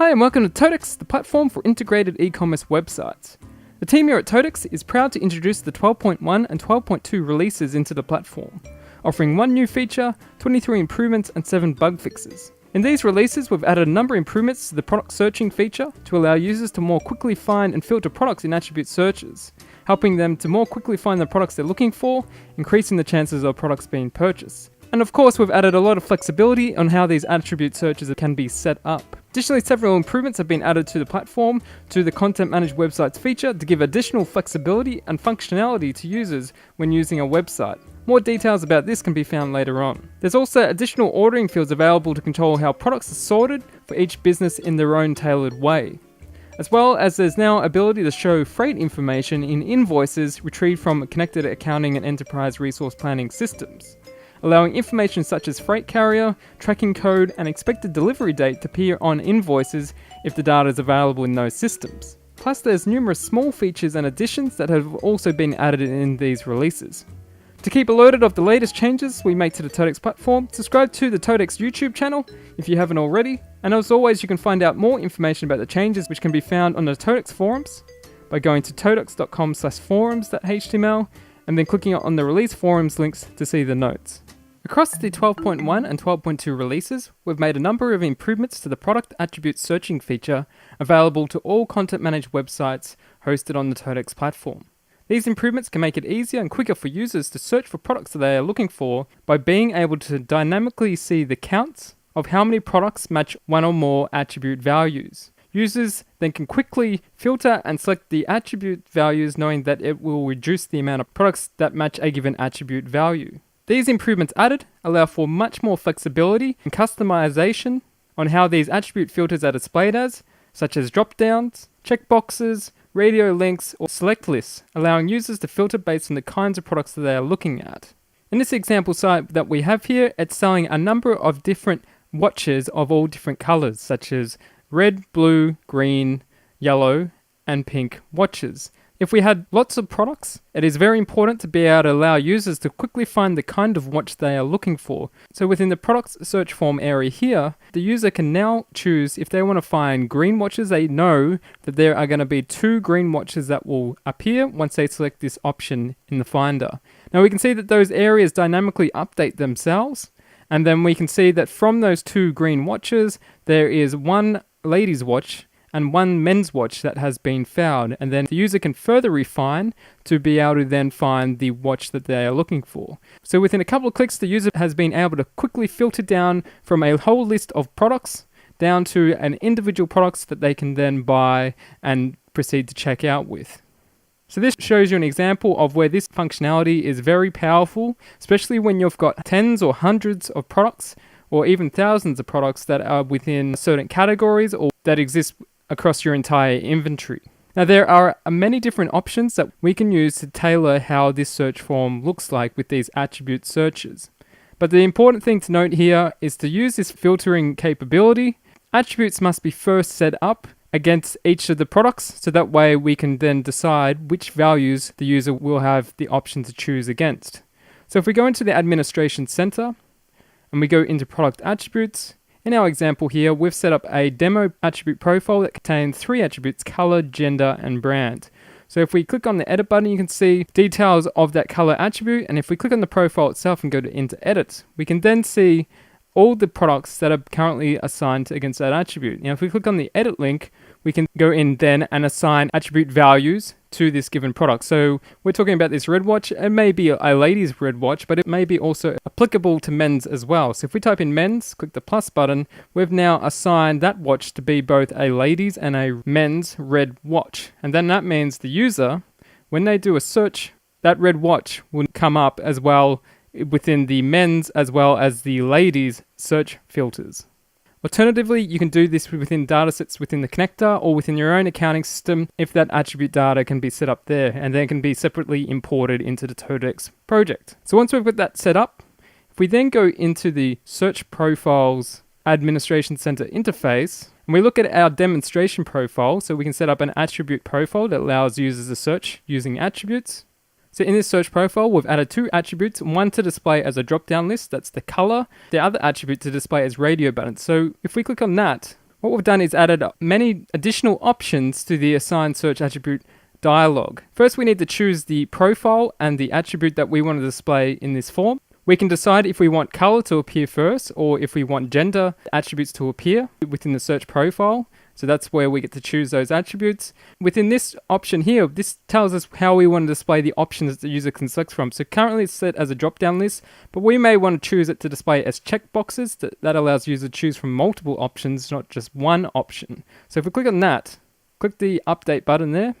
Hi and welcome to TOTECS, the platform for integrated e-commerce websites. The team here at TOTECS is proud to introduce the 12.1 and 12.2 releases into the platform, offering 1 new feature, 23 improvements and 7 bug fixes. In these releases, we've added a number of improvements to the product searching feature to allow users to more quickly find and filter products in attribute searches, helping them to more quickly find the products they're looking for, increasing the chances of products being purchased. And of course, we've added a lot of flexibility on how these attribute searches can be set up. Additionally, several improvements have been added to the platform to the Content Managed Websites feature to give additional flexibility and functionality to users when using a website. More details about this can be found later on. There's also additional ordering fields available to control how products are sorted for each business in their own tailored way. As well as there's now ability to show freight information in invoices retrieved from connected accounting and enterprise resource planning systems, allowing information such as freight carrier, tracking code, and expected delivery date to appear on invoices if the data is available in those systems. Plus, there's numerous small features and additions that have also been added in these releases. To keep alerted of the latest changes we make to the TOTECS platform, subscribe to the TOTECS YouTube channel if you haven't already. And as always, you can find out more information about the changes which can be found on the TOTECS forums by going to totecs.com/forums.html and then clicking on the release forums links to see the notes. Across the 12.1 and 12.2 releases, we've made a number of improvements to the product attribute searching feature available to all content managed websites hosted on the TOTECS platform. These improvements can make it easier and quicker for users to search for products that they are looking for by being able to dynamically see the counts of how many products match one or more attribute values. Users then can quickly filter and select the attribute values, knowing that it will reduce the amount of products that match a given attribute value. These improvements added allow for much more flexibility and customization on how these attribute filters are displayed as, such as drop-downs, checkboxes, radio links, or select lists, allowing users to filter based on the kinds of products that they are looking at. In this example site that we have here, it's selling a number of different watches of all different colors, such as red, blue, green, yellow, and pink watches. If we had lots of products, it is very important to be able to allow users to quickly find the kind of watch they are looking for. So within the products search form area here, the user can now choose if they want to find green watches. They know that there are going to be 2 green watches that will appear once they select this option in the Finder. Now we can see that those areas dynamically update themselves, and then we can see that from those 2 green watches, there is 1 ladies' watch and 1 men's watch that has been found, and then the user can further refine to be able to then find the watch that they are looking for. So within a couple of clicks, the user has been able to quickly filter down from a whole list of products down to an individual products that they can then buy and proceed to check out with. So this shows you an example of where this functionality is very powerful, especially when you've got tens or hundreds of products or even thousands of products that are within certain categories or that exist across your entire inventory. Now there are many different options that we can use to tailor how this search form looks like with these attribute searches. But the important thing to note here is to use this filtering capability. Attributes must be first set up against each of the products, so that way we can then decide which values the user will have the option to choose against. So if we go into the administration center and we go into product attributes, in our example here, we've set up a demo attribute profile that contains 3 attributes: color, gender, and brand. So if we click on the edit button, you can see details of that color attribute. And if we click on the profile itself and go into edit, we can then see all the products that are currently assigned against that attribute. Now, if we click on the edit link, we can go in then and assign attribute values to this given product. So we're talking about this red watch. It may be a lady's red watch, but it may be also applicable to men's as well. So if we type in men's, click the plus button, we've now assigned that watch to be both a lady's and a men's red watch. And then that means the user, when they do a search, that red watch will come up as well within the men's as well as the ladies' search filters. Alternatively, you can do this within datasets within the connector or within your own accounting system if that attribute data can be set up there, and then can be separately imported into the TOTECS project. So once we've got that set up, if we then go into the Search Profiles Administration Center interface, and we look at our demonstration profile, so we can set up an attribute profile that allows users to search using attributes. So in this search profile, we've added 2 attributes, one to display as a drop-down list, that's the color, the other attribute to display as radio buttons. So if we click on that, what we've done is added many additional options to the assign search attribute dialog. First, we need to choose the profile and the attribute that we want to display in this form. We can decide if we want color to appear first or if we want gender attributes to appear within the search profile. So that's where we get to choose those attributes. Within this option here, this tells us how we want to display the options that the user can select from. So currently it's set as a drop-down list, but we may want to choose it to display as checkboxes. That allows users to choose from multiple options, not just one option. So if we click on that, click the update button there,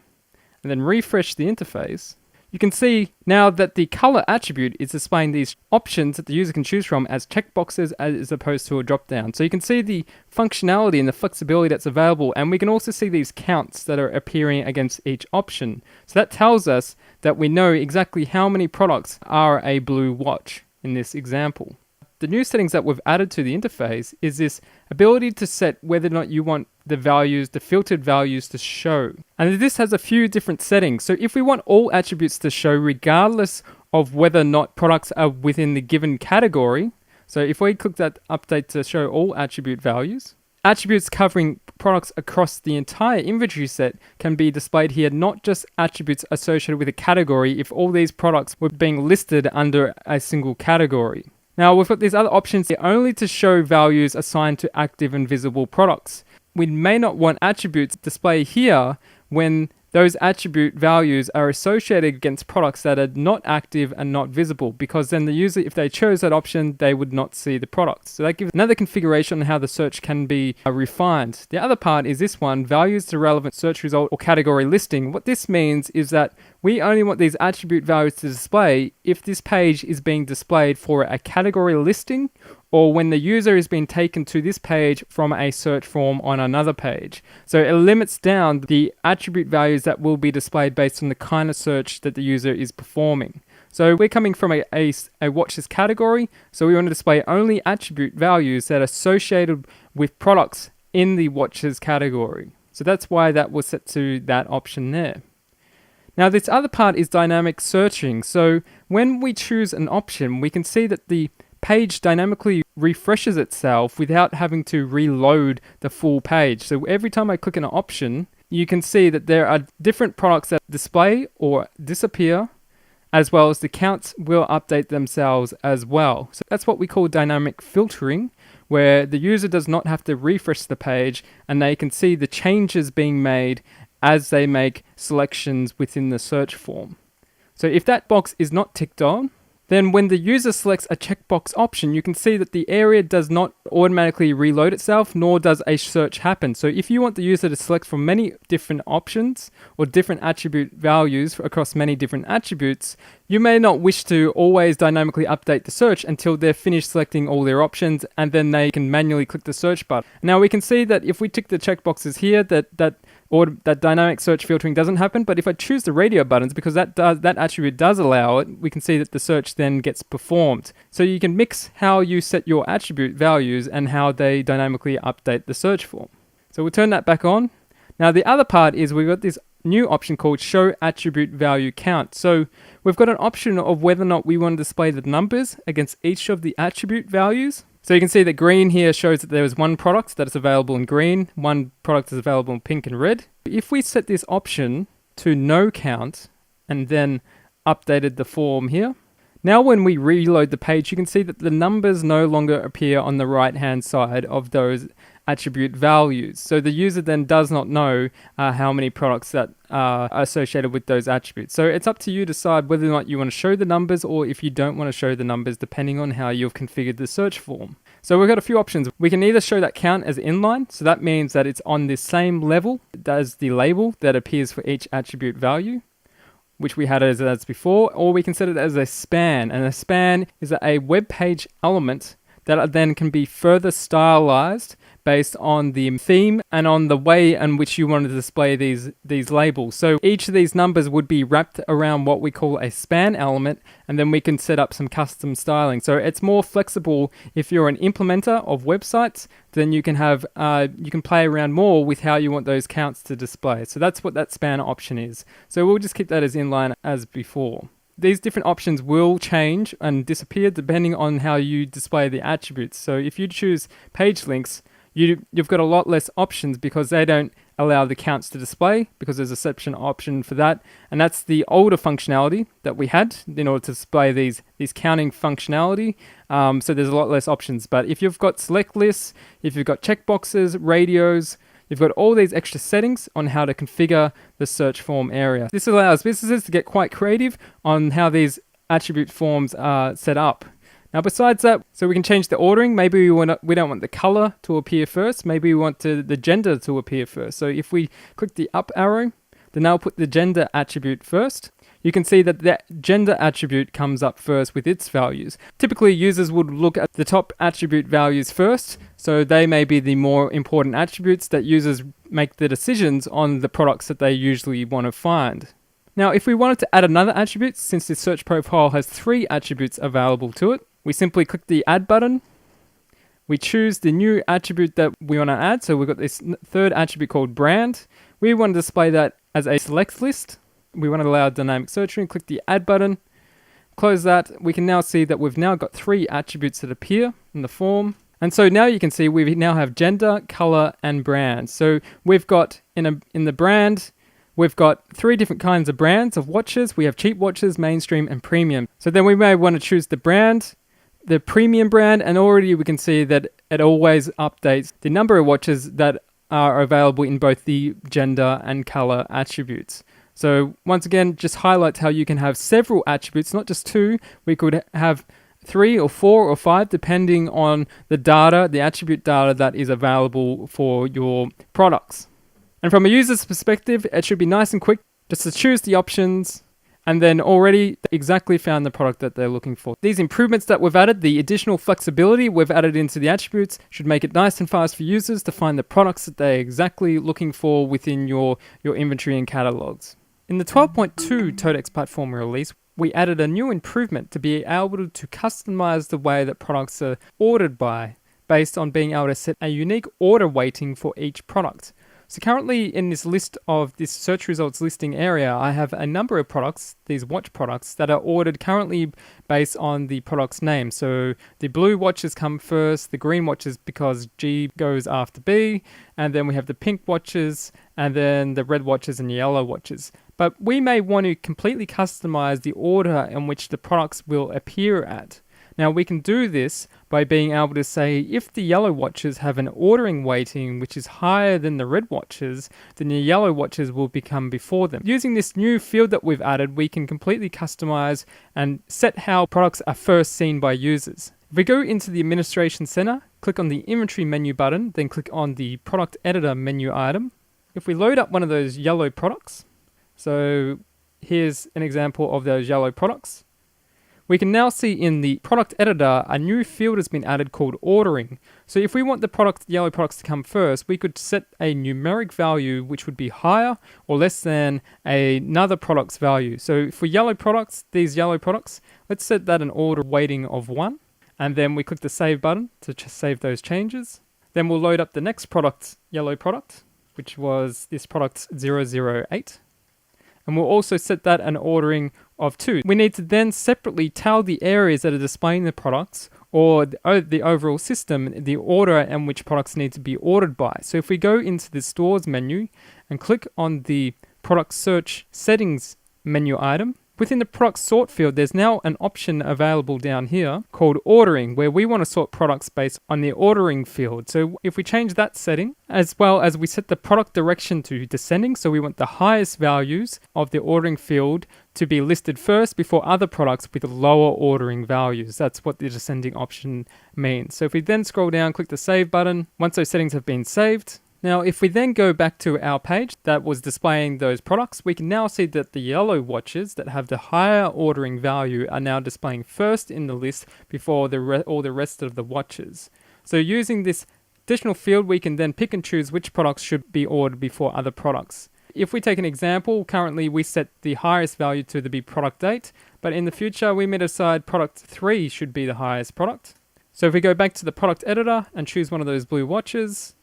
and then refresh the interface, you can see now that the color attribute is displaying these options that the user can choose from as checkboxes as opposed to a drop-down. So you can see the functionality and the flexibility that's available, and we can also see these counts that are appearing against each option. So that tells us that we know exactly how many products are a blue watch in this example. The new settings that we've added to the interface is this ability to set whether or not you want the values, the filtered values to show. And this has a few different settings. So if we want all attributes to show regardless of whether or not products are within the given category, so if we click that update to show all attribute values, attributes covering products across the entire inventory set can be displayed here, not just attributes associated with a category if all these products were being listed under a single category. Now we've got these other options here only to show values assigned to active and visible products. We may not want attributes displayed here when those attribute values are associated against products that are not active and not visible, because then the user, if they chose that option, they would not see the products. So that gives another configuration on how the search can be refined. The other part is this one, values to relevant search result or category listing. What this means is that we only want these attribute values to display if this page is being displayed for a category listing or when the user is being taken to this page from a search form on another page. So it limits down the attribute values that will be displayed based on the kind of search that the user is performing. So we're coming from a watches category, so we want to display only attribute values that are associated with products in the watches category. So that's why that was set to that option there. Now this other part is dynamic searching. So when we choose an option, we can see that the page dynamically refreshes itself without having to reload the full page. So every time I click on an option, you can see that there are different products that display or disappear, as well as the counts will update themselves as well. So that's what we call dynamic filtering, where the user does not have to refresh the page and they can see the changes being made as they make selections within the search form. So if that box is not ticked on, then when the user selects a checkbox option, you can see that the area does not automatically reload itself, nor does a search happen. So if you want the user to select from many different options or different attribute values across many different attributes, you may not wish to always dynamically update the search until they're finished selecting all their options, and then they can manually click the search button. Now we can see that if we tick the checkboxes here, that dynamic search filtering doesn't happen. But if I choose the radio buttons, because that attribute does allow it, we can see that the search then gets performed. So you can mix how you set your attribute values and how they dynamically update the search form. So we'll turn that back on. Now the other part is we've got this new option called show attribute value count. So we've got an option of whether or not we want to display the numbers against each of the attribute values. So you can see that green here shows that there is one product that is available in green, one product is available in pink and red. If we set this option to no count and then updated the form here, now when we reload the page, you can see that the numbers no longer appear on the right-hand side of those attribute values. So the user then does not know how many products that are associated with those attributes. So it's up to you to decide whether or not you want to show the numbers or if you don't want to show the numbers, depending on how you've configured the search form. So we've got a few options. We can either show that count as inline, so that means that it's on the same level as the label that appears for each attribute value, which we had as before, or we can set it as a span. And a span is a web page element that then can be further stylized based on the theme and on the way in which you want to display these labels. So each of these numbers would be wrapped around what we call a span element, and then we can set up some custom styling. So it's more flexible if you're an implementer of websites, then you can have you can play around more with how you want those counts to display. So that's what that span option is. So we'll just keep that as inline as before. These different options will change and disappear depending on how you display the attributes. So if you choose page links, you've got a lot less options because they don't allow the counts to display, because there's a section option for that, and that's the older functionality that we had in order to display these counting functionality. So there's a lot less options. But if you've got select lists, if you've got checkboxes, radios, you've got all these extra settings on how to configure the search form area. This allows businesses to get quite creative on how these attribute forms are set up. Now, besides that, so we can change the ordering. Maybe we don't want the color to appear first. Maybe we want the gender to appear first. So if we click the up arrow, then I'll put the gender attribute first. You can see that the gender attribute comes up first with its values. Typically, users would look at the top attribute values first, so they may be the more important attributes that users make the decisions on the products that they usually want to find. Now, if we wanted to add another attribute, since this search profile has 3 attributes available to it, we simply click the add button. We choose the new attribute that we want to add. So we've got this third attribute called brand. We want to display that as a select list. We want to allow dynamic searching. Click the add button. Close that. We can now see that we've now got 3 attributes that appear in the form. And so now you can see we now have gender, color, and brand. So we've got in the brand, we've got 3 different kinds of brands of watches. We have cheap watches, mainstream, and premium. So then we may want to choose the brand, the premium brand, and already we can see that it always updates the number of watches that are available in both the gender and color attributes. So once again, just highlights how you can have several attributes, not just 2. We could have 3 or 4 or 5 depending on the data, the attribute data that is available for your products. And from a user's perspective, it should be nice and quick just to choose the options, and then already exactly found the product that they're looking for. These improvements that we've added, the additional flexibility we've added into the attributes, should make it nice and fast for users to find the products that they're exactly looking for within your inventory and catalogs. In the 12.2 TOTECS platform release, we added a new improvement to be able to customize the way that products are ordered by, based on being able to set a unique order weighting for each product. So currently in this list of this search results listing area, I have a number of products, these watch products, that are ordered currently based on the product's name. So the blue watches come first, the green watches because G goes after B, and then we have the pink watches, and then the red watches and yellow watches. But we may want to completely customize the order in which the products will appear at. Now we can do this by being able to say if the yellow watches have an ordering weighting which is higher than the red watches, then the yellow watches will become before them. Using this new field that we've added, we can completely customize and set how products are first seen by users. If we go into the Administration Center, click on the Inventory menu button, then click on the Product Editor menu item. If we load up one of those yellow products, so here's an example of those yellow products. We can now see in the product editor, a new field has been added called ordering. So if we want the yellow products to come first, we could set a numeric value which would be higher or less than another product's value. So for yellow products, these yellow products, let's set that an order weighting of 1. And then we click the save button to save those changes. Then we'll load up the next product, yellow product, which was this product 008. And we'll also set that an ordering of 2. We need to then separately tell the areas that are displaying the products or the overall system, the order in which products need to be ordered by. So if we go into the Stores menu and click on the Product Search Settings menu item, within the product sort field, there's now an option available down here called ordering, where we want to sort products based on the ordering field. So if we change that setting, as well as we set the product direction to descending, so we want the highest values of the ordering field to be listed first before other products with lower ordering values. That's what the descending option means. So if we then scroll down, click the save button, once those settings have been saved, now, if we then go back to our page that was displaying those products, we can now see that the yellow watches that have the higher ordering value are now displaying first in the list before all the rest of the watches. So using this additional field, we can then pick and choose which products should be ordered before other products. If we take an example, currently we set the highest value to be product date, but in the future we may decide product 3 should be the highest product. So if we go back to the product editor and choose one of those blue watches,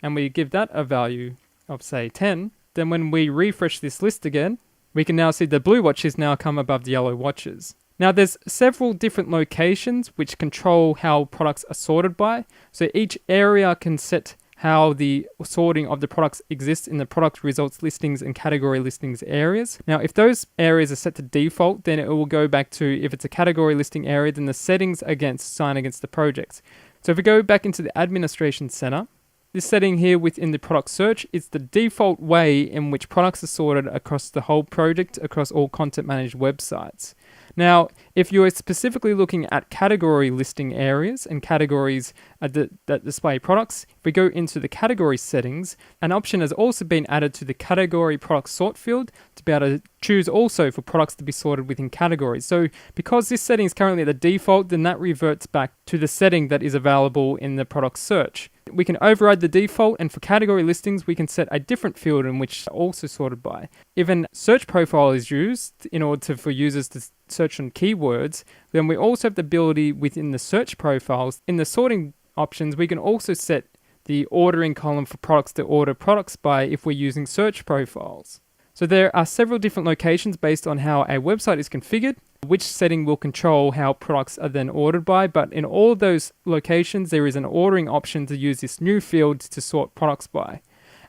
and we give that a value of say 10, then when we refresh this list again, we can now see the blue watches now come above the yellow watches. Now there's several different locations which control how products are sorted by. So each area can set how the sorting of the products exists in the product results listings and category listings areas. Now, if those areas are set to default, then it will go back to, if it's a category listing area, then the settings sign against the projects. So if we go back into the administration center, this setting here within the product search is the default way in which products are sorted across the whole project, across all content managed websites. Now, if you're specifically looking at category listing areas and categories that display products, if we go into the category settings, an option has also been added to the category product sort field to be able to choose also for products to be sorted within categories. So because this setting is currently the default, then that reverts back to the setting that is available in the product search. We can override the default, and for category listings, we can set a different field in which they're also sorted by. If a search profile is used in order for users to search on keywords, then we also have the ability within the search profiles, in the sorting options, we can also set the ordering column for products to order products by if we're using search profiles. So there are several different locations based on how a website is configured, which setting will control how products are then ordered by, but in all those locations there is an ordering option to use this new field to sort products by.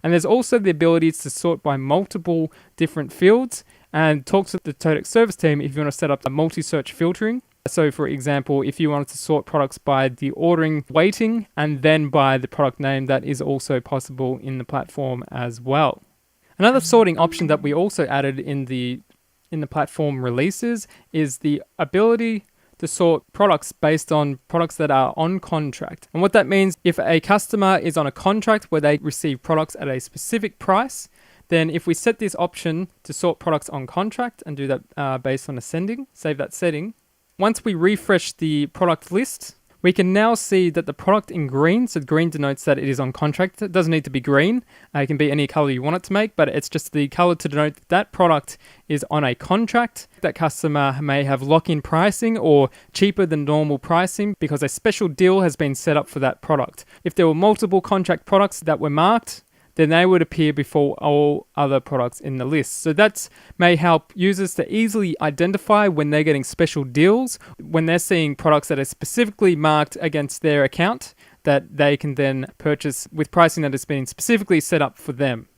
And there's also the ability to sort by multiple different fields, and talk to the TOTECS service team if you want to set up a multi-search filtering. So for example, if you wanted to sort products by the ordering weighting and then by the product name, that is also possible in the platform as well. Another sorting option that we also added in the platform releases is the ability to sort products based on products that are on contract. And what that means, if a customer is on a contract where they receive products at a specific price, then if we set this option to sort products on contract and do that based on ascending, save that setting, once we refresh the product list, we can now see that the product in green, so green denotes that it is on contract. It doesn't need to be green. It can be any color you want it to make, but it's just the color to denote that product is on a contract. That customer may have lock-in pricing or cheaper than normal pricing because a special deal has been set up for that product. If there were multiple contract products that were marked, then they would appear before all other products in the list. So that may help users to easily identify when they're getting special deals, when they're seeing products that are specifically marked against their account that they can then purchase with pricing that has been specifically set up for them.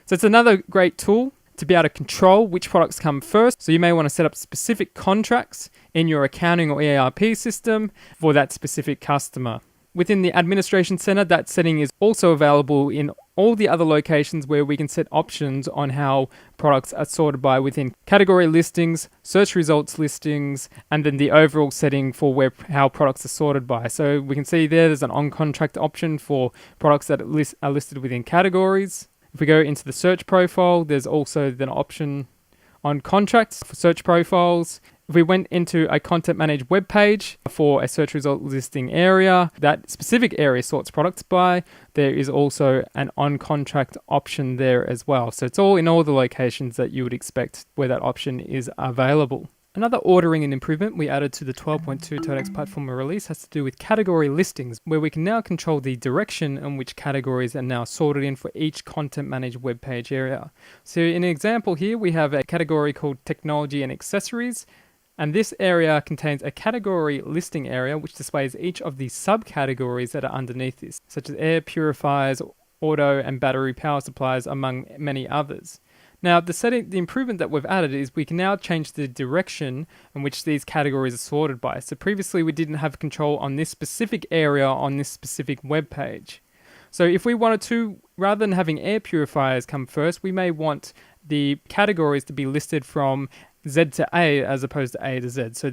So it's another great tool to be able to control which products come first. So you may want to set up specific contracts in your accounting or ERP system for that specific customer. Within the administration center, that setting is also available in all the other locations where we can set options on how products are sorted by within category listings, search results listings, and then the overall setting for how products are sorted by. So we can see there's an on-contract option for products that are listed within categories. If we go into the search profile, there's also an option on contracts for search profiles. If we went into a content managed web page for a search result listing area, that specific area sorts products by, there is also an on-contract option there as well. So it's all in all the locations that you would expect where that option is available. Another ordering and improvement we added to the 12.2 TOTECS platform release has to do with category listings, where we can now control the direction in which categories are now sorted in for each content managed web page area. So in an example here, we have a category called technology and accessories. And this area contains a category listing area which displays each of the subcategories that are underneath this, such as air purifiers, auto and battery power supplies, among many others. Now, the improvement that we've added is we can now change the direction in which these categories are sorted by. So previously we didn't have control on this specific area on this specific web page. So if we wanted to, rather than having air purifiers come first, we may want the categories to be listed from Z to A as opposed to A to Z. So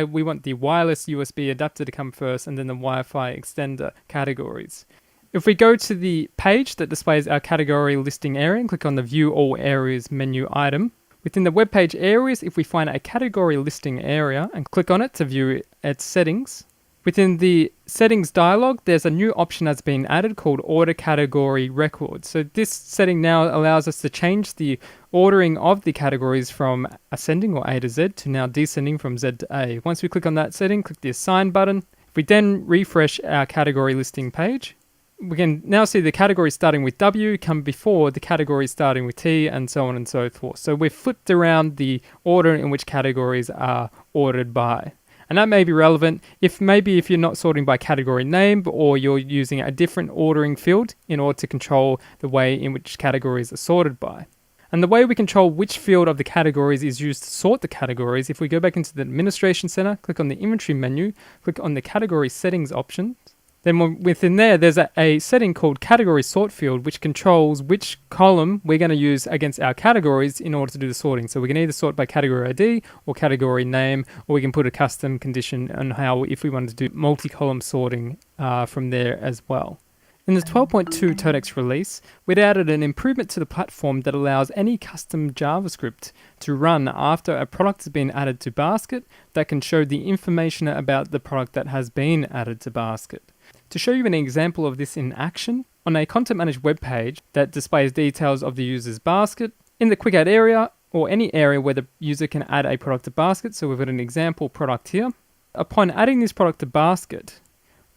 we want the wireless USB adapter to come first and then the Wi-Fi extender categories. If we go to the page that displays our category listing area and click on the View All Areas menu item, within the web page areas, if we find a category listing area and click on it to view its settings, within the settings dialog, there's a new option that's been added called Order Category Records. So this setting now allows us to change the ordering of the categories from ascending or A to Z to now descending from Z to A. Once we click on that setting, click the Assign button. If we then refresh our category listing page, we can now see the category starting with W come before the category starting with T, and so on and so forth. So we've flipped around the order in which categories are ordered by. And that may be relevant if you're not sorting by category name, or you're using a different ordering field in order to control the way in which categories are sorted by. And the way we control which field of the categories is used to sort the categories, if we go back into the Administration Center, click on the Inventory menu, click on the Category Settings option, then within there's a setting called Category Sort Field, which controls which column we're going to use against our categories in order to do the sorting. So we can either sort by category ID or category name, or we can put a custom condition on how, if we wanted to do multi-column sorting from there as well. In the 12.2 TOTECS release, we'd added an improvement to the platform that allows any custom JavaScript to run after a product has been added to basket that can show the information about the product that has been added to basket. To show you an example of this in action, on a Content Managed web page that displays details of the user's basket, in the Quick Add area, or any area where the user can add a product to basket, so we've got an example product here. Upon adding this product to basket,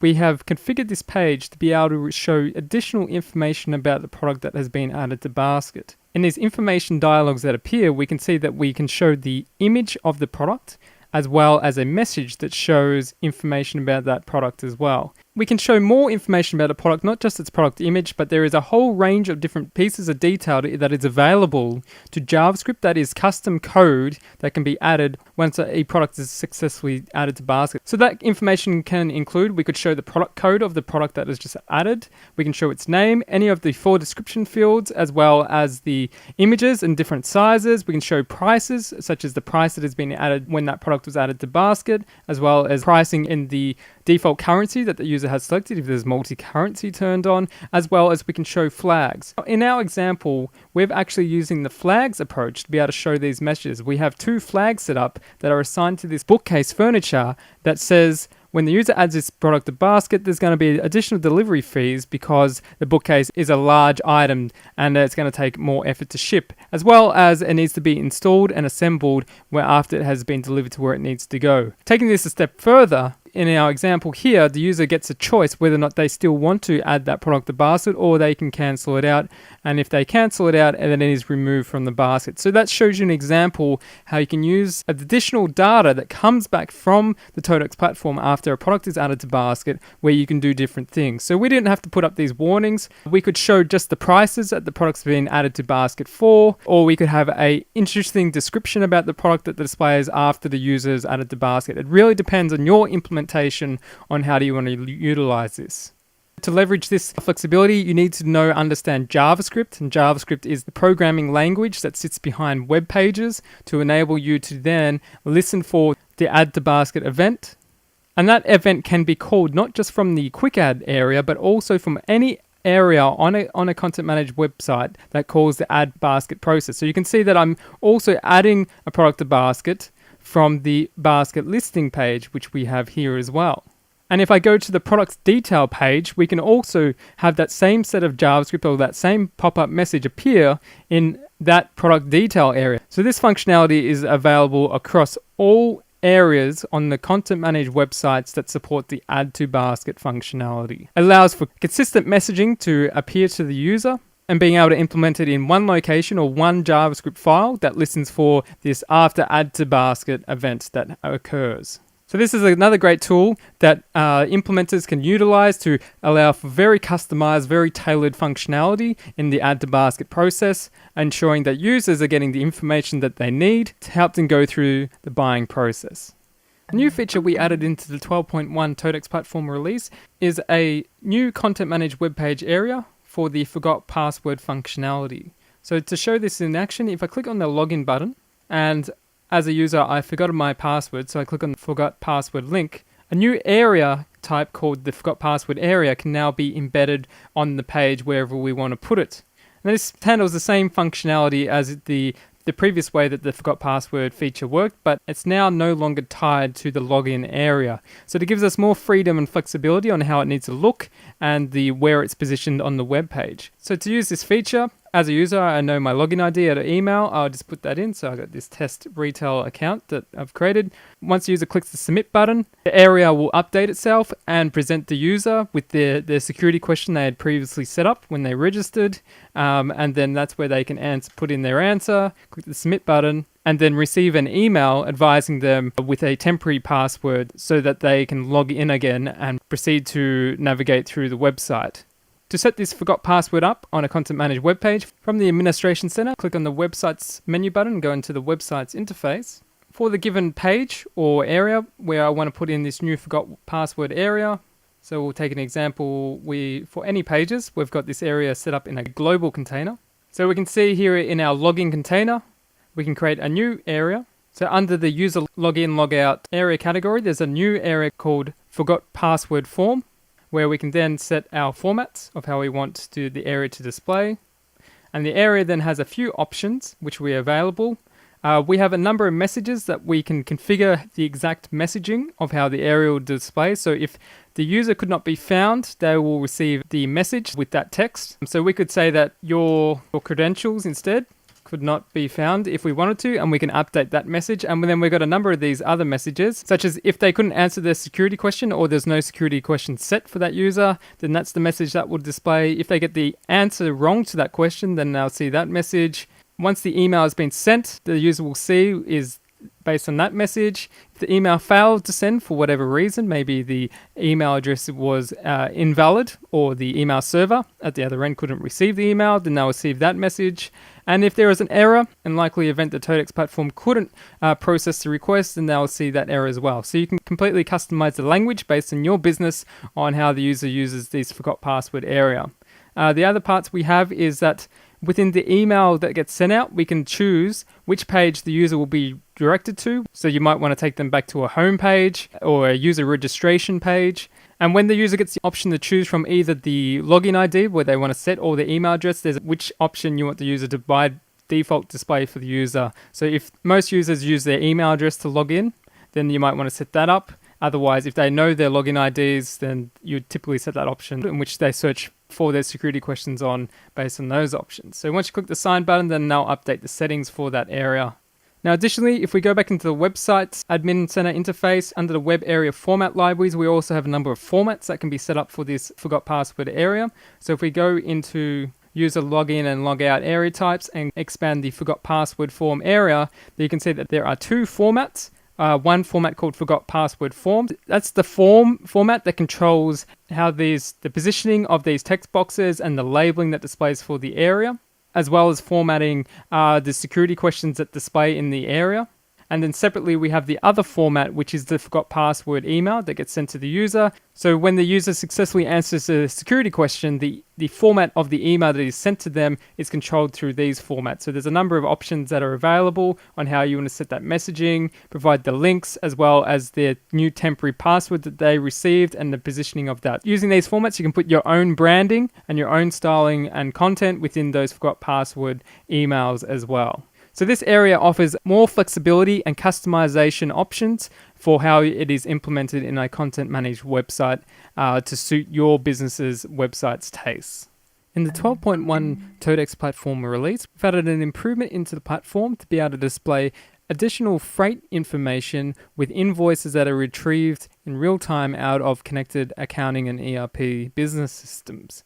we have configured this page to be able to show additional information about the product that has been added to basket. In these information dialogs that appear, we can see that we can show the image of the product as well as a message that shows information about that product as well. We can show more information about a product, not just its product image, but there is a whole range of different pieces of detail that is available to JavaScript, that is custom code that can be added once a product is successfully added to basket. So that information can include, we could show the product code of the product that is just added, we can show its name, any of the 4 description fields, as well as the images in different sizes. We can show prices, such as the price that has been added when that product was added to basket, as well as pricing in the default currency that the user has selected if there's multi-currency turned on, as well as we can show flags. In our example, we're actually using the flags approach to be able to show these messages. We have 2 flags set up that are assigned to this bookcase furniture that says when the user adds this product to basket, there's going to be additional delivery fees because the bookcase is a large item and it's going to take more effort to ship, as well as it needs to be installed and assembled where after it has been delivered to where it needs to go. Taking this a step further, in our example here, the user gets a choice whether or not they still want to add that product to basket, or they can cancel it out. And if they cancel it out, then it is removed from the basket. So that shows you an example how you can use additional data that comes back from the TOTECS platform after a product is added to basket, where you can do different things. So we didn't have to put up these warnings. We could show just the prices that the product's been added to basket for, or we could have a interesting description about the product that displays after the user is added to basket. It really depends on your implementation on how do you want to utilize this. To leverage this flexibility, you need to understand JavaScript, and JavaScript is the programming language that sits behind web pages to enable you to then listen for the add to basket event. And that event can be called not just from the quick add area, but also from any area on a content managed website that calls the add basket process. So you can see that I'm also adding a product to basket from the basket listing page, which we have here as well. And if I go to the products detail page, we can also have that same set of JavaScript or that same pop-up message appear in that product detail area. So this functionality is available across all areas on the content managed websites that support the add to basket functionality. It allows for consistent messaging to appear to the user, and being able to implement it in one location or one JavaScript file that listens for this after add to basket event that occurs. So this is another great tool that implementers can utilize to allow for very customized, very tailored functionality in the add to basket process, ensuring that users are getting the information that they need to help them go through the buying process. A new feature we added into the 12.1 TOTECS platform release is a new content managed web page area for the forgot password functionality. So to show this in action, if I click on the login button, and as a user I forgot my password, so I click on the forgot password link, a new area type called the forgot password area can now be embedded on the page wherever we want to put it. And this handles the same functionality as the previous way that the forgot password feature worked, but it's now no longer tied to the login area. So it gives us more freedom and flexibility on how it needs to look and where it's positioned on the web page. So to use this feature, As a user, I know my login ID at an email. I'll just put that in. So I got this test retail account that I've created. Once the user clicks the submit button, the area will update itself and present the user with their security question they had previously set up when they registered. And then that's where they can put in their answer, click the submit button, and then receive an email advising them with a temporary password so that they can log in again and proceed to navigate through the website. To set this forgot password up on a Content Manager web page, from the Administration Center, click on the Websites menu button and go into the Websites interface. For the given page or area where I want to put in this new forgot password area, so we'll take an example. For any pages, we've got this area set up in a global container. So we can see here in our login container, we can create a new area. So under the user login logout area category, there's a new area called forgot password form, where we can then set our formats of how we want the area to display. And the area then has a few options which we are available. We have a number of messages that we can configure the exact messaging of how the area will display. So if the user could not be found, they will receive the message with that text. So we could say that your credentials instead could not be found if we wanted to, and we can update that message. And then we've got a number of these other messages, such as if they couldn't answer their security question or there's no security question set for that user, then that's the message that will display. If they get the answer wrong to that question, then they'll see that message. Once the email has been sent, the user will see is based on that message. If the email failed to send for whatever reason, maybe the email address was invalid or the email server at the other end couldn't receive the email, then they'll receive that message. And if there is an error, and likely event the TOTECS platform couldn't process the request, then they'll see that error as well. So you can completely customize the language based on your business on how the user uses this forgot password area. The other parts we have is that within the email that gets sent out, we can choose which page the user will be directed to. So you might want to take them back to a home page or a user registration page. And when the user gets the option to choose from either the login ID where they want to set or the email address, there's which option you want the user to by default display for the user. So if most users use their email address to log in, then you might want to set that up. Otherwise, if they know their login IDs, then you typically set that option in which they search for their security questions on based on those options. So once you click the sign button, then they'll update the settings for that area. Now, additionally, if we go back into the website's admin center interface, under the web area format libraries, we also have a number of formats that can be set up for this forgot password area. So if we go into user login and logout area types and expand the forgot password form area, you can see that there are two formats. One format called forgot password form. That's the format that controls how the positioning of these text boxes and the labeling that displays for the area, as well as formatting the security questions that display in the area. And then separately, we have the other format, which is the forgot password email that gets sent to the user. So when the user successfully answers a security question, the format of the email that is sent to them is controlled through these formats. So there's a number of options that are available on how you want to set that messaging, provide the links, as well as their new temporary password that they received and the positioning of that. Using these formats, you can put your own branding and your own styling and content within those forgot password emails as well. So this area offers more flexibility and customization options for how it is implemented in a content managed website to suit your business's website's tastes. In the 12.1 TOTECS platform release, we've added an improvement into the platform to be able to display additional freight information with invoices that are retrieved in real time out of connected accounting and ERP business systems.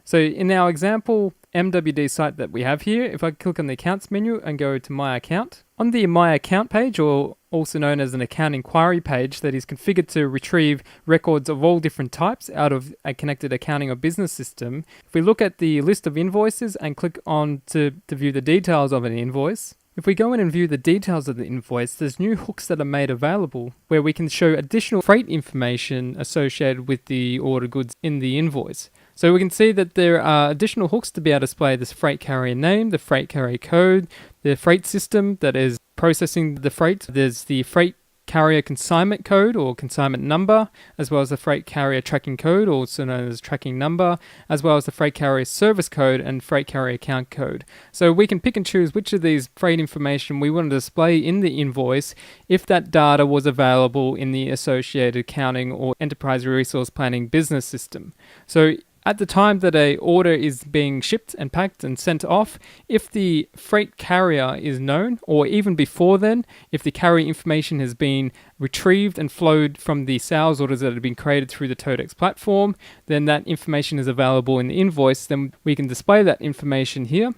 So in our example MWD site that we have here, if I click on the accounts menu and go to my account, on the my account page, or also known as an account inquiry page that is configured to retrieve records of all different types out of a connected accounting or business system, if we look at the list of invoices and click on to view the details of an invoice, if we go in and view the details of the invoice, there's new hooks that are made available where we can show additional freight information associated with the order goods in the invoice. So we can see that there are additional hooks to be able to display this freight carrier name, the freight carrier code, the freight system that is processing the freight. There's the freight carrier consignment code or consignment number, as well as the freight carrier tracking code, also known as tracking number, as well as the freight carrier service code and freight carrier account code. So we can pick and choose which of these freight information we want to display in the invoice if that data was available in the associated accounting or enterprise resource planning business system. So At the time that a order is being shipped and packed and sent off, if the freight carrier is known, or even before then, if the carrier information has been retrieved and flowed from the sales orders that have been created through the TOTECS platform, then that information is available in the invoice. Then we can display that information here.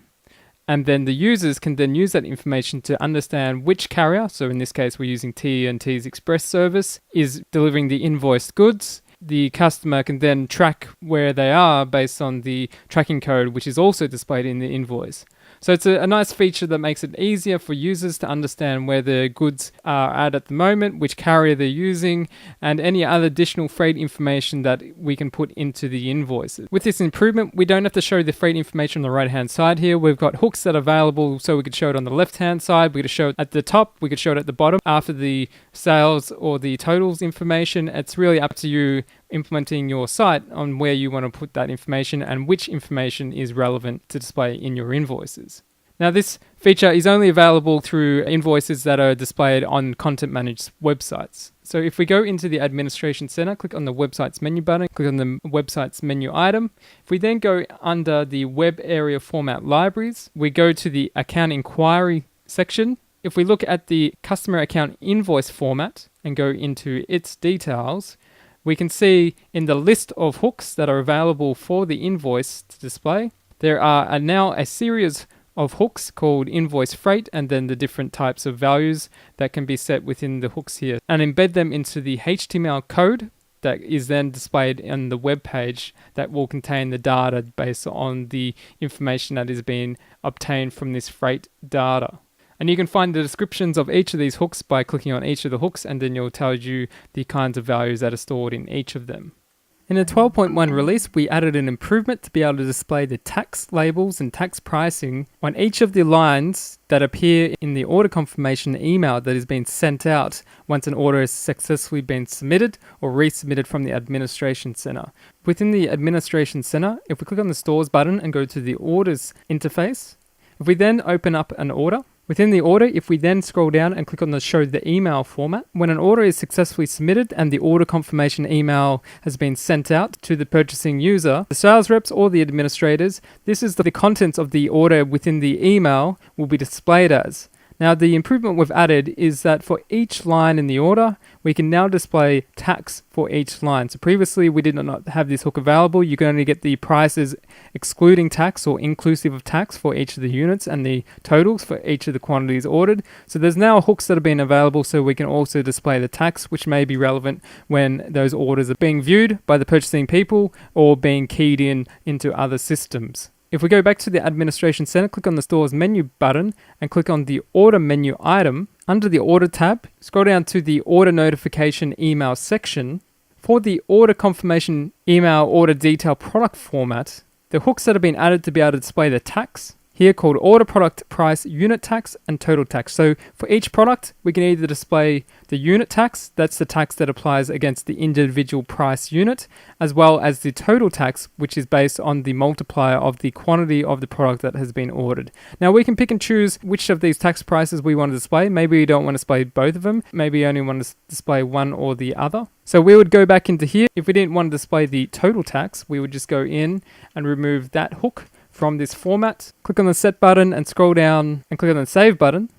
And then the users can then use that information to understand which carrier, so in this case we're using T&T's Express service, is delivering the invoiced goods. The customer can then track where they are based on the tracking code, which is also displayed in the invoice. So it's a nice feature that makes it easier for users to understand where the goods are at the moment, which carrier they're using, and any other additional freight information that we can put into the invoices. With this improvement, we don't have to show the freight information on the right-hand side here. We've got hooks that are available, so we could show it on the left-hand side. We could show it at the top. We could show it at the bottom after the sales or the totals information. It's really up to you implementing your site on where you want to put that information and which information is relevant to display in your invoices. Now, this feature is only available through invoices that are displayed on content managed websites. So if we go into the administration center, click on the websites menu button, click on the websites menu item. If we then go under the web area format libraries, we go to the account inquiry section. If we look at the customer account invoice format and go into its details, we can see in the list of hooks that are available for the invoice to display, there are now a series of hooks called invoice freight, and then the different types of values that can be set within the hooks here, and embed them into the HTML code that is then displayed on the web page that will contain the data based on the information that is being obtained from this freight data. And you can find the descriptions of each of these hooks by clicking on each of the hooks, and then it'll tell you the kinds of values that are stored in each of them. In the 12.1 release, we added an improvement to be able to display the tax labels and tax pricing on each of the lines that appear in the order confirmation email that is being sent out once an order has successfully been submitted or resubmitted from the administration center. Within the administration center, if we click on the stores button and go to the orders interface, if we then open up an order, within the order, if we then scroll down and click on the show the email format, when an order is successfully submitted and the order confirmation email has been sent out to the purchasing user, the sales reps or the administrators, this is the contents of the order within the email will be displayed as. Now, the improvement we've added is that for each line in the order, we can now display tax for each line. So previously, we did not have this hook available. You can only get the prices excluding tax or inclusive of tax for each of the units and the totals for each of the quantities ordered. So there's now hooks that have been available, so we can also display the tax, which may be relevant when those orders are being viewed by the purchasing people or being keyed into other systems. If we go back to the administration center, click on the stores menu button and click on the order menu item. Under the order tab, scroll down to the order notification email section. For the order confirmation email order detail product format, the hooks that have been added to be able to display the tax, here called order product price unit tax and total tax. So for each product, we can either display the unit tax, that's the tax that applies against the individual price unit, as well as the total tax, which is based on the multiplier of the quantity of the product that has been ordered. Now we can pick and choose which of these tax prices we want to display. Maybe we don't want to display both of them. Maybe you only want to display one or the other. So we would go back into here. If we didn't want to display the total tax, we would just go in and remove that hook from this format. Click on the set button and scroll down and click on the save button.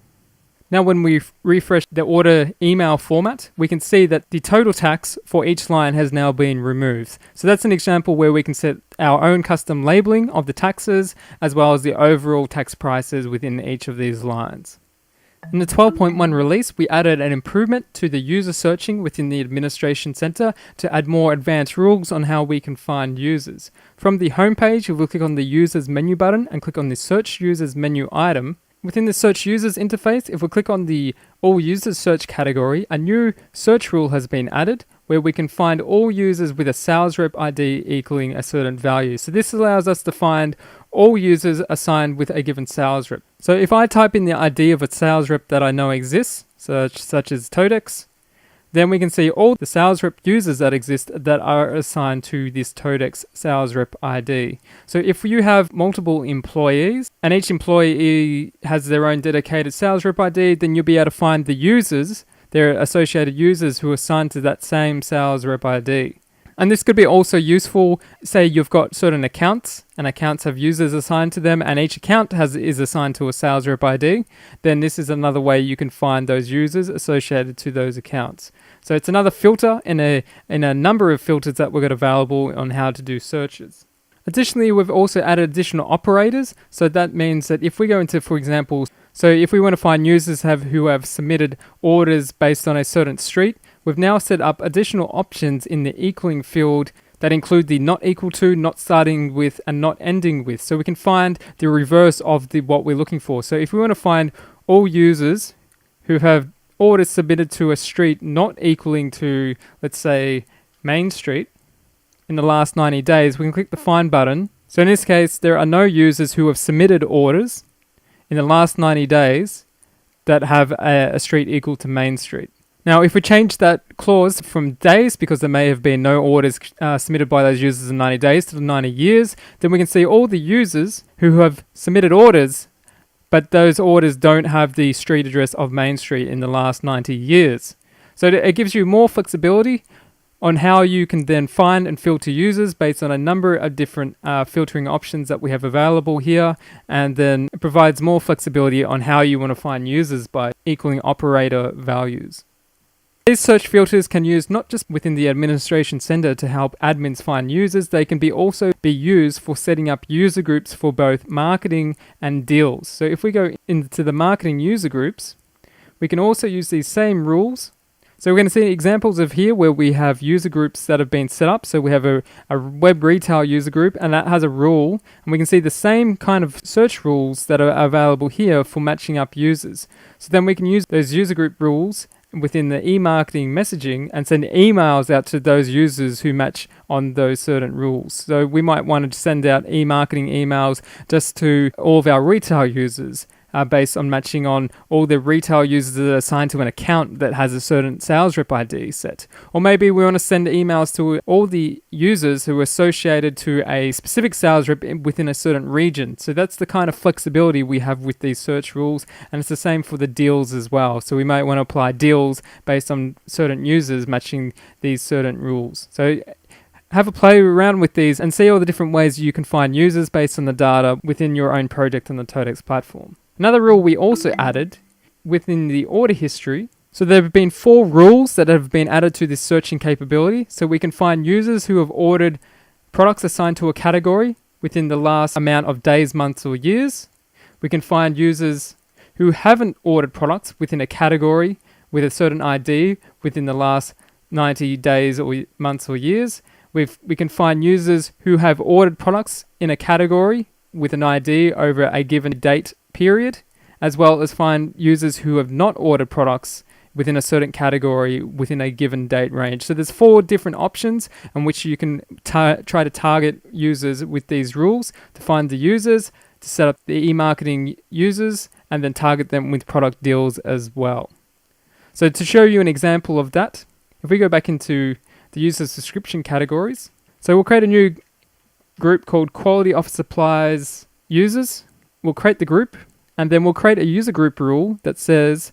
Now when we refresh the order email format, we can see that the total tax for each line has now been removed. So that's an example where we can set our own custom labeling of the taxes as well as the overall tax prices within each of these lines. In the 12.1 release, we added an improvement to the user searching within the administration center to add more advanced rules on how we can find users. From the homepage, we will click on the users menu button and click on the search users menu item. Within the search users interface, if we click on the all users search category, a new search rule has been added where we can find all users with a sales rep ID equaling a certain value. So this allows us to find all users assigned with a given sales rep. So if I type in the ID of a sales rep that I know exists, such as TOTECS, then we can see all the sales rep users that exist that are assigned to this TOTECS sales rep ID. So if you have multiple employees and each employee has their own dedicated sales rep ID, then you'll be able to find the users, their associated users who are assigned to that same sales rep ID. And this could be also useful, say you've got certain accounts, and accounts have users assigned to them, and each account is assigned to a sales rep ID. Then this is another way you can find those users associated to those accounts. So it's another filter in a number of filters that we've got available on how to do searches. Additionally, we've also added additional operators. So that means that if we go into, for example, so if we want to find users who have submitted orders based on a certain street, we've now set up additional options in the equaling field that include the not equal to, not starting with, and not ending with. So we can find the reverse of what we're looking for. So if we want to find all users who have orders submitted to a street not equaling to, let's say, Main Street in the last 90 days, we can click the Find button. So in this case, there are no users who have submitted orders in the last 90 days that have a street equal to Main Street. Now, if we change that clause from days, because there may have been no orders submitted by those users in 90 days to 90 years, then we can see all the users who have submitted orders, but those orders don't have the street address of Main Street in the last 90 years. So it gives you more flexibility on how you can then find and filter users based on a number of different filtering options that we have available here, and then it provides more flexibility on how you want to find users by equaling operator values. These search filters can use not just within the administration center to help admins find users, they can also be used for setting up user groups for both marketing and deals. So if we go into the marketing user groups, we can also use these same rules. So we're going to see examples of here where we have user groups that have been set up. So we have a web retail user group, and that has a rule. And we can see the same kind of search rules that are available here for matching up users. So then we can use those user group rules within the e-marketing messaging and send emails out to those users who match on those certain rules. So we might want to send out e-marketing emails just to all of our retail users based on matching on all the retail users that are assigned to an account that has a certain sales rep ID set. Or maybe we want to send emails to all the users who are associated to a specific sales rep within a certain region. So that's the kind of flexibility we have with these search rules, and it's the same for the deals as well. So we might want to apply deals based on certain users matching these certain rules. So have a play around with these and see all the different ways you can find users based on the data within your own project on the TOTECS platform. Another rule we also added within the order history. So there have been 4 rules that have been added to this searching capability. So we can find users who have ordered products assigned to a category within the last amount of days, months, or years. We can find users who haven't ordered products within a category with a certain ID within the last 90 days or months or years. We can find users who have ordered products in a category with an ID over a given date period, as well as find users who have not ordered products within a certain category within a given date range. So there's 4 different options on which you can try to target users with these rules to find the users, to set up the e-marketing users, and then target them with product deals as well. So to show you an example of that, if we go back into the user subscription categories, so we'll create a new group called Quality Office Supplies Users. We'll create the group, and then we'll create a user group rule that says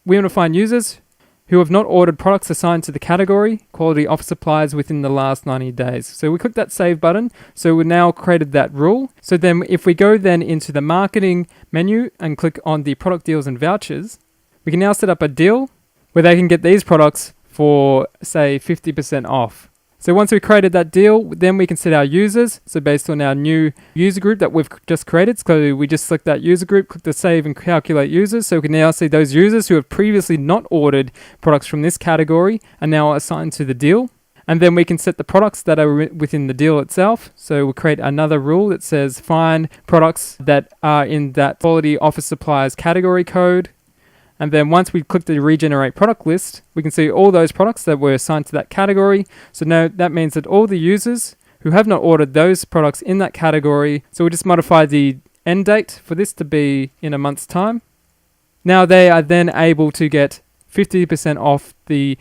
we want to find users who have not ordered products assigned to the category Quality Office Supplies within the last 90 days. So we click that save button. So we've now created that rule. So then if we go then into the marketing menu and click on the product deals and vouchers, we can now set up a deal where they can get these products for, say, 50% off. So once we've created that deal, then we can set our users. So based on our new user group that we've just created, so we just select that user group, click the save and calculate users. So we can now see those users who have previously not ordered products from this category are now assigned to the deal. And then we can set the products that are within the deal itself. So we'll create another rule that says find products that are in that Quality Office Supplies category code. And then once we click the regenerate product list, we can see all those products that were assigned to that category. So now that means that all the users who have not ordered those products in that category, so we'll just modify the end date for this to be in a month's time. Now they are then able to get 50% off the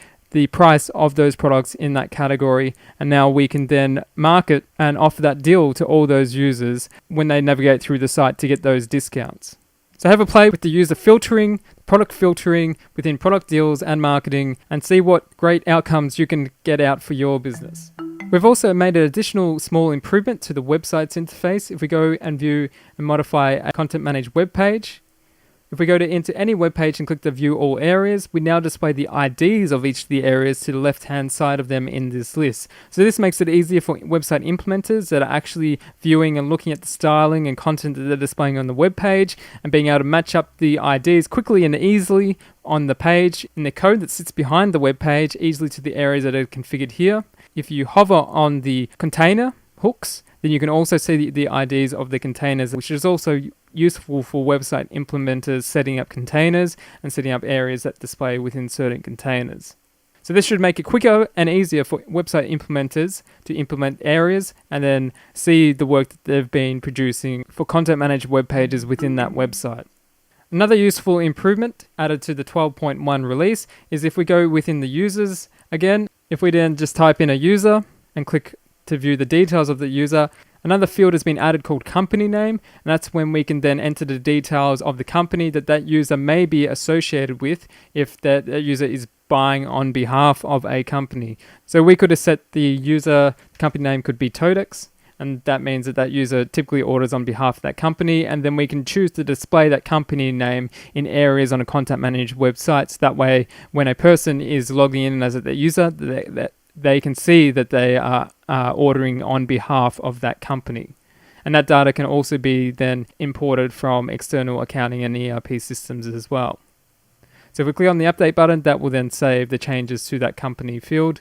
price of those products in that category. And now we can then market and offer that deal to all those users when they navigate through the site to get those discounts. So have a play with the user filtering, product filtering within product deals and marketing, and see what great outcomes you can get out for your business. We've also made an additional small improvement to the website's interface. If we go and view and modify a content managed web page, if we go into any web page and click the view all areas, we now display the IDs of each of the areas to the left-hand side of them in this list. So this makes it easier for website implementers that are actually viewing and looking at the styling and content that they're displaying on the web page and being able to match up the IDs quickly and easily on the page in the code that sits behind the web page, easily to the areas that are configured here. If you hover on the container hooks, then you can also see the IDs of the containers, which is also useful for website implementers setting up containers and setting up areas that display within certain containers. So this should make it quicker and easier for website implementers to implement areas and then see the work that they've been producing for content managed web pages within that website. Another useful improvement added to the 12.1 release is if we go within the users again, if we then just type in a user and click to view the details of the user, another field has been added called company name, and that's when we can then enter the details of the company that user may be associated with if that user is buying on behalf of a company. So we could have set the user company name could be TOTECS, and that means that user typically orders on behalf of that company, and then we can choose to display that company name in areas on a content managed website. So that way, when a person is logging in as a user, they can see that they are ordering on behalf of that company. And that data can also be then imported from external accounting and ERP systems as well. So if we click on the update button, that will then save the changes to that company field,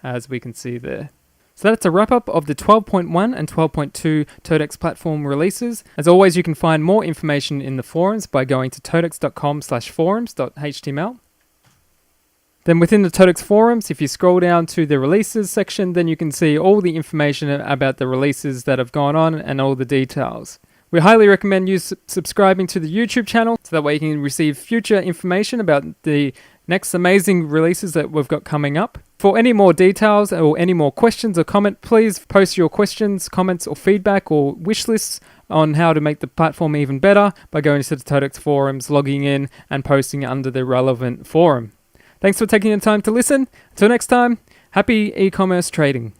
as we can see there. So that's a wrap up of the 12.1 and 12.2 TOTECS platform releases. As always, you can find more information in the forums by going to totecs.com/forums.html. Then within the TOTECS forums, if you scroll down to the releases section, then you can see all the information about the releases that have gone on and all the details. We highly recommend you subscribing to the YouTube channel so that way you can receive future information about the next amazing releases that we've got coming up. For any more details or any more questions or comment, please post your questions, comments or feedback or wish lists on how to make the platform even better by going to the TOTECS forums, logging in and posting under the relevant forum. Thanks for taking the time to listen. Until next time, happy e-commerce trading.